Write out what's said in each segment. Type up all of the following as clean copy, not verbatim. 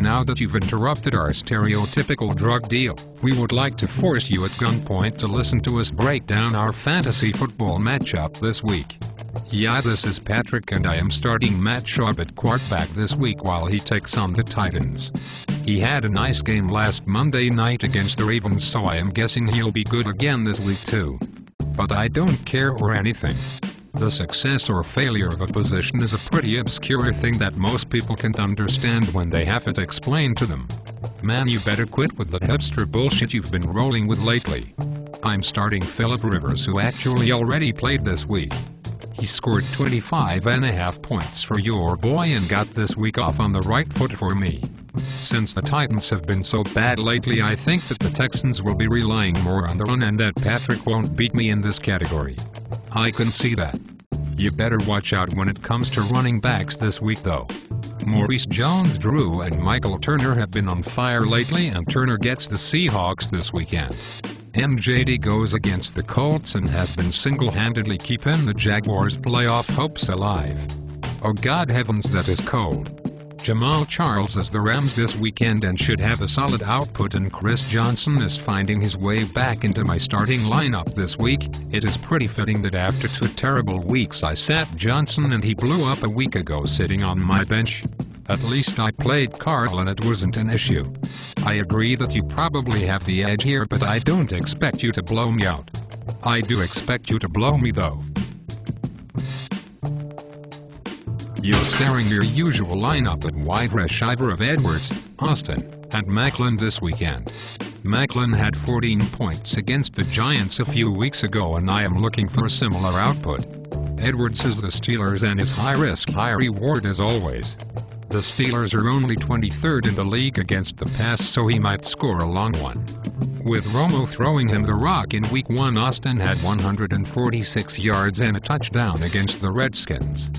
now that you've interrupted our stereotypical drug deal, we would like to force you at gunpoint to listen to us break down our fantasy football matchup this week. Yeah, this is Patrick and I am starting Matt Schaub at quarterback this week while he takes on the Titans. He had a nice game last Monday night against the Ravens, so I am guessing he'll be good again this week too. But I don't care or anything. The success or failure of a position is a pretty obscure thing that most people can't understand when they have it explained to them. Man, you better quit with the hipster bullshit you've been rolling with lately. I'm starting Philip Rivers, who actually already played this week. He scored 25.5 points for your boy and got this week off on the right foot for me. Since the Titans have been so bad lately, I think that the Texans will be relying more on the run and that Patrick won't beat me in this category. I can see that. You better watch out when it comes to running backs this week though. Maurice Jones-Drew and Michael Turner have been on fire lately, and Turner gets the Seahawks this weekend. MJD goes against the Colts and has been single-handedly keeping the Jaguars' playoff hopes alive. Oh God heavens, that is cold. Jamal Charles is the Rams this weekend and should have a solid output, and Chris Johnson is finding his way back into my starting lineup this week. It is pretty fitting that after 2 terrible weeks I sat Johnson and he blew up a week ago sitting on my bench. At least I played Carl and it wasn't an issue. I agree that you probably have the edge here, but I don't expect you to blow me out. I do expect you to blow me though. You're staring your usual lineup at wide receiver of Edwards, Austin, and Maclin this weekend. Maclin had 14 points against the Giants a few weeks ago, and I am looking for a similar output. Edwards is the Steelers and is high risk, high reward as always. The Steelers are only 23rd in the league against the pass, so he might score a long one. With Romo throwing him the rock in Week 1, Austin had 146 yards and a touchdown against the Redskins.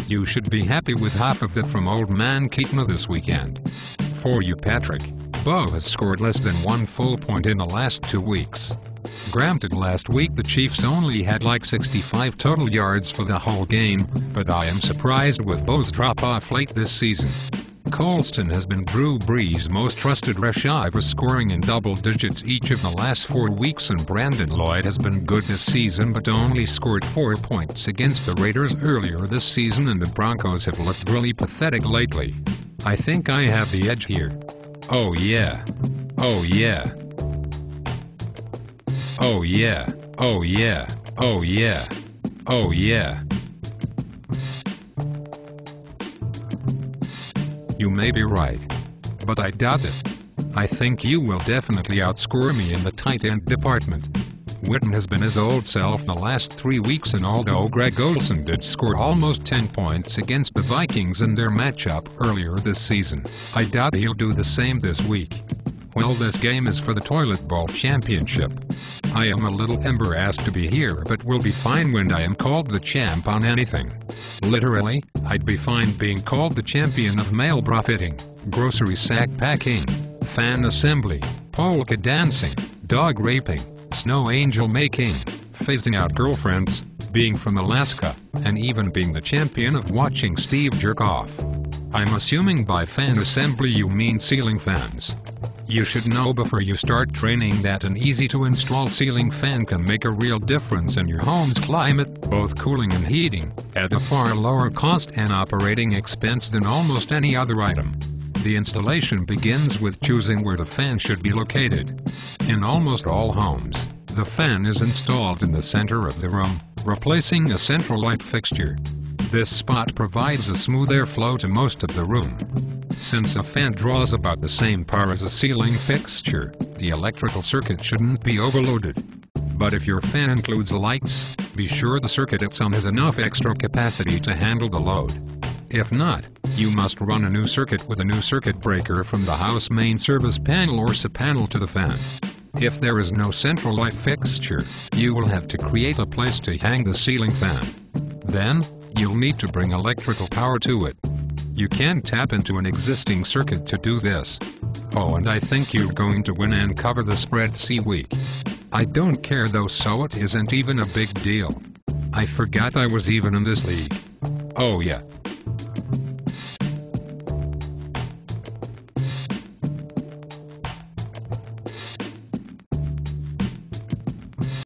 You should be happy with half of that from old man Keaton this weekend. For you, Patrick, Bo has scored less than 1 full point in the last 2 weeks. Granted, last week the Chiefs only had like 65 total yards for the whole game, but I am surprised with Bo's drop-off late this season. Colston has been Drew Brees' most trusted receiver, scoring in double digits each of the last 4 weeks, and Brandon Lloyd has been good this season but only scored 4 points against the Raiders earlier this season, and the Broncos have looked really pathetic lately. I think I have the edge here. Oh yeah. Oh yeah. Oh yeah. Oh yeah. Oh yeah. Oh yeah. You may be right. But I doubt it. I think you will definitely outscore me in the tight end department. Witten has been his old self the last 3 weeks, and although Greg Olsen did score almost 10 points against the Vikings in their matchup earlier this season, I doubt he'll do the same this week. Well, this game is for the Toilet Bowl Championship. I am a little embarrassed to be here, but will be fine when I am called the champ on anything. Literally, I'd be fine being called the champion of mail profiting, grocery sack packing, fan assembly, polka dancing, dog raping, snow angel making, phasing out girlfriends, being from Alaska, and even being the champion of watching Steve jerk off. I'm assuming by fan assembly you mean ceiling fans. You should know before you start training that an easy-to-install ceiling fan can make a real difference in your home's climate, both cooling and heating, at a far lower cost and operating expense than almost any other item. The installation begins with choosing where the fan should be located. In almost all homes, the fan is installed in the center of the room, replacing a central light fixture. This spot provides a smooth airflow to most of the room. Since a fan draws about the same power as a ceiling fixture, the electrical circuit shouldn't be overloaded. But if your fan includes lights, be sure the circuit itself has enough extra capacity to handle the load. If not, you must run a new circuit with a new circuit breaker from the house main service panel or panel to the fan. If there is no central light fixture, you will have to create a place to hang the ceiling fan. Then, you'll need to bring electrical power to it. You can tap into an existing circuit to do this. Oh, and I think you're going to win and cover the spread this week. I don't care though, so it isn't even a big deal. I forgot I was even in this league. Oh yeah.